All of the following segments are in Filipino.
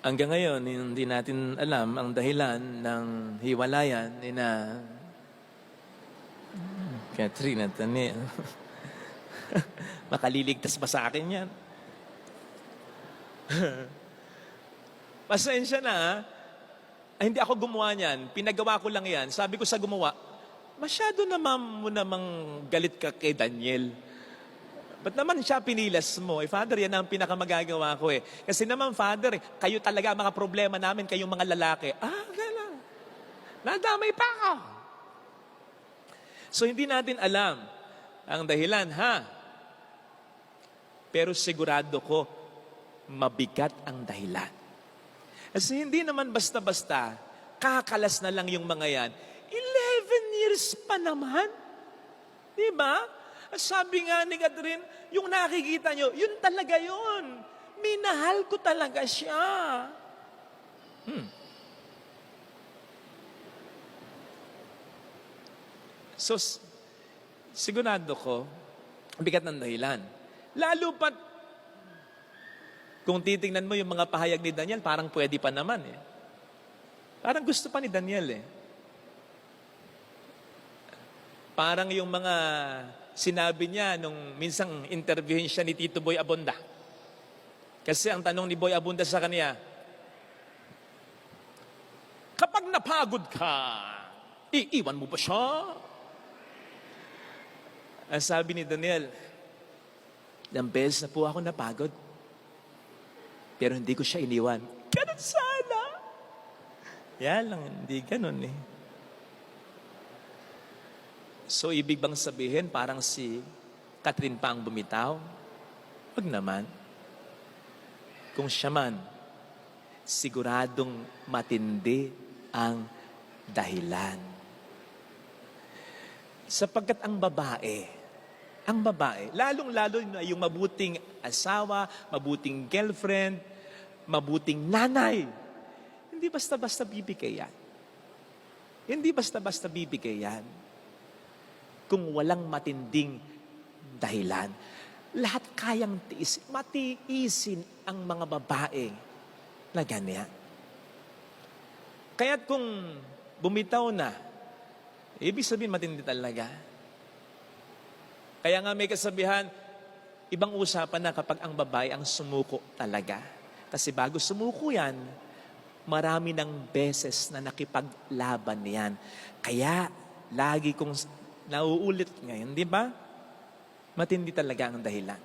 Hanggang ngayon, hindi natin alam ang dahilan ng hiwalayan ni na Catherine at Daniel. Makaliligtas ba sa akin yan? Pasensya na, ha? Ay, hindi ako gumawa niyan. Pinagawa ko lang yan. Sabi ko sa gumawa, masyado naman mo namang galit ka kay Daniel. Ba't naman siya pinilas mo? Father, yan ang pinakamagagawa ko eh. Kasi naman, Father, kayo talaga mga problema namin, kayong mga lalaki. Gano'n. Nadamay pa ako. So, hindi natin alam ang dahilan, ha? Pero sigurado ko, mabigat ang dahilan. Kasi hindi naman basta-basta, kakalas na lang yung mga yan. 11 years pa naman. Di ba? Sabi nga ni Catherine, yung nakikita nyo, yun talaga yun. Minahal ko talaga siya. So, sigurado ko, bigat ng dahilan. Lalo pat, kung titingnan mo yung mga pahayag ni Daniel, parang pwede pa naman eh. Parang gusto pa ni Daniel eh. Parang yung mga sinabi niya nung minsang interviewin siya ni Tito Boy Abunda. Kasi ang tanong ni Boy Abunda sa kanya, kapag napagod ka, iiwan mo ba siya? Ang sabi ni Daniel, ilang beses na po ako napagod. Pero hindi ko siya iniwan. Ganun sana. Yan lang, hindi ganun eh. So, ibig bang sabihin, parang si Catherine pa ang bumitaw? Wag naman. Kung siya man, siguradong matindi ang dahilan. Sapagkat ang babae, lalong-lalo na yung mabuting asawa, mabuting girlfriend, mabuting nanay, hindi basta-basta bibigay yan. Hindi basta-basta bibigay yan. Kung walang matinding dahilan. Lahat kayang matiisin ang mga babae na ganyan. Kaya't kung bumitaw na, ibig sabihin matindi talaga. Kaya nga may kasabihan, ibang usapan na kapag ang babae ang sumuko talaga. Kasi bago sumuko yan, marami ng beses na nakipaglaban yan. Kaya, lagi kong nauulit ngayon, di ba? Matindi talaga ang dahilan.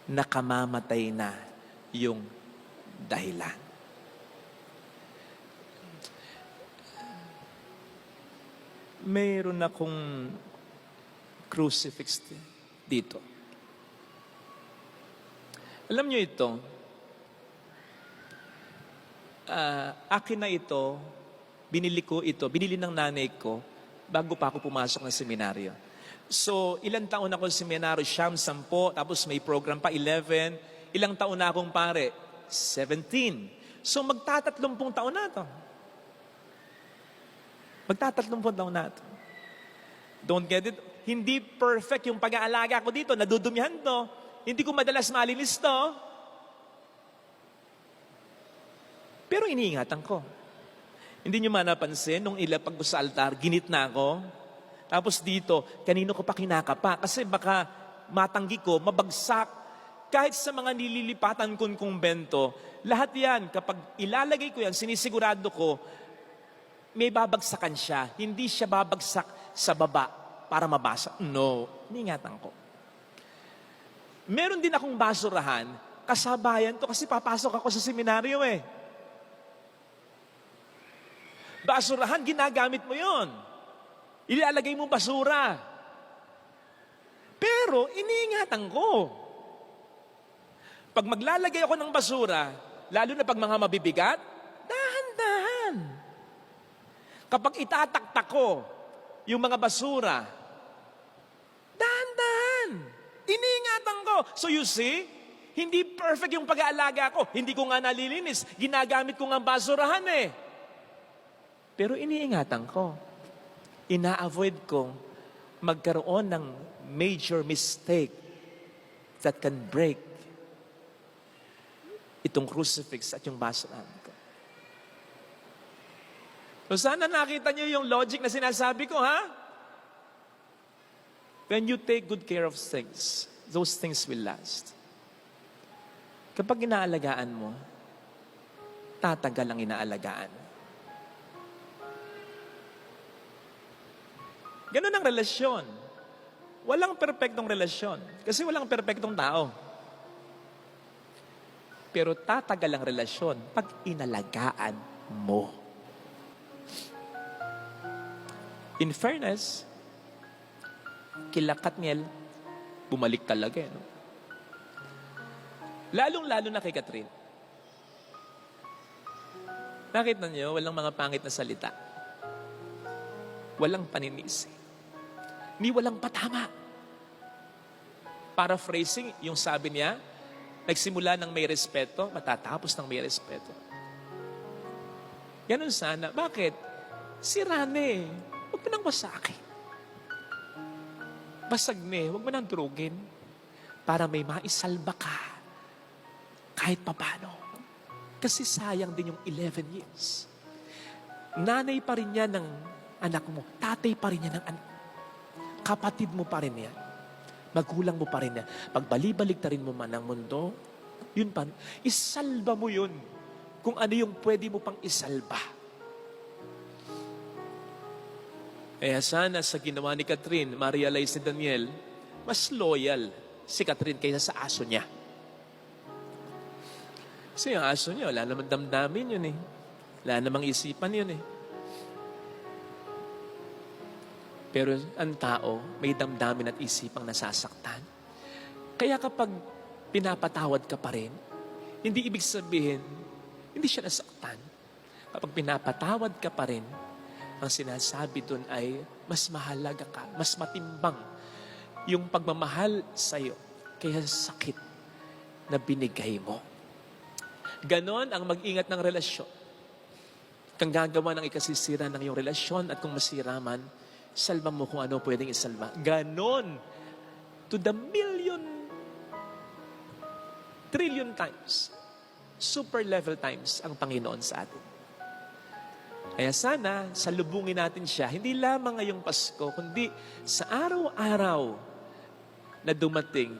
Nakamamatay na yung dahilan. Mayroon akong crucifix dito. Alam nyo ito, akin na ito, binili ng nanay ko bago pa ako pumasok ng seminaryo. So, ilang taon ako sa seminaryo? 10, tapos may program pa, 11. Ilang taon na akong pare? 17. So, magtatatlong taon na ito. Magtatatlong taon na ito. Don't get it? Hindi perfect yung pag-aalaga ko dito. Nadudumihan to. Hindi ko madalas malinis to. Pero iniingatan ko. Hindi nyo napansin, nung ilapag ko sa altar, ginit na ako. Tapos dito, kanino ko pa kinakapa? Kasi baka matanggi ko, mabagsak. Kahit sa mga nililipatan kong kumbento, lahat yan, kapag ilalagay ko yan, sinisigurado ko, may babagsakan siya. Hindi siya babagsak sa baba para mabasa. No, iniingatan ko. Meron din akong basurahan, kasabayan to kasi papasok ako sa seminaryo eh. Basurahan, ginagamit mo yon. Ilalagay mo basura. Pero, iniingatan ko. Pag maglalagay ako ng basura, lalo na pag mga mabibigat, dahan-dahan. Kapag itataktak ko yung mga basura, dahan-dahan. Iniingatan ko. So you see, hindi perfect yung pag-aalaga ko. Hindi ko nga nalilinis. Ginagamit ko nga basurahan eh. Pero iniingatan ko. Ina-avoid ko magkaroon ng major mistake that can break itong crucifix at yung basurahan ko. So sana nakita niyo yung logic na sinasabi ko, ha? When you take good care of things, those things will last. Kapag inaalagaan mo, tatagal ang inaalagaan. Ganun ang relasyon. Walang perpektong relasyon. Kasi walang perpektong tao. Pero tatagal ang relasyon pag inalagaan mo. In fairness, kila Katniel, bumalik talaga. No? Lalong-lalo na kay Catherine. Nakita niyo, walang mga pangit na salita. Walang paninisi. Ni walang patama. Paraphrasing, yung sabi niya, nagsimula ng may respeto, matatapos ng may respeto. Ganun sana. Bakit? Si Rane, huwag mo nang wasakin. Basag ne, huwag mo nang drugin para may maisalba ka kahit papano. Kasi sayang din yung 11 years. Nanay pa rin niya ng anak mo. Tatay pa rin niya ng anak. Kapatid mo pa rin yan. Magulang mo pa rin yan. Pagbalibalik ta rin mo man ang mundo, yun pa, isalba mo yun. Kung ano yung pwede mo pang isalba. Kaya sana sa ginawa ni Catherine, ma-realize ni Daniel, mas loyal si Catherine kaysa sa aso niya. Kasi yung aso niya, wala namang damdamin yun eh. Wala namang isipan yun eh. Pero ang tao, may damdamin at isipang nasasaktan. Kaya kapag pinapatawad ka pa rin, hindi ibig sabihin, hindi siya nasaktan. Kapag pinapatawad ka pa rin, ang sinasabi dun ay mas mahalaga ka, mas matimbang yung pagmamahal sa'yo kaya sakit na binigay mo. Ganon ang mag-ingat ng relasyon. Kang gagawa ng ikasisira ng iyong relasyon at kung masira man, salba mo kung ano pwedeng isalba. Ganon. To the trillion times, super level times ang Panginoon sa atin. Kaya sana, salubungin natin siya, hindi lamang ngayong Pasko, kundi sa araw-araw na dumating,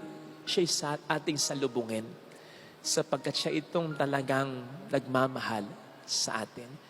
siya'y sa ating salubungin sapagkat siya itong talagang nagmamahal sa atin.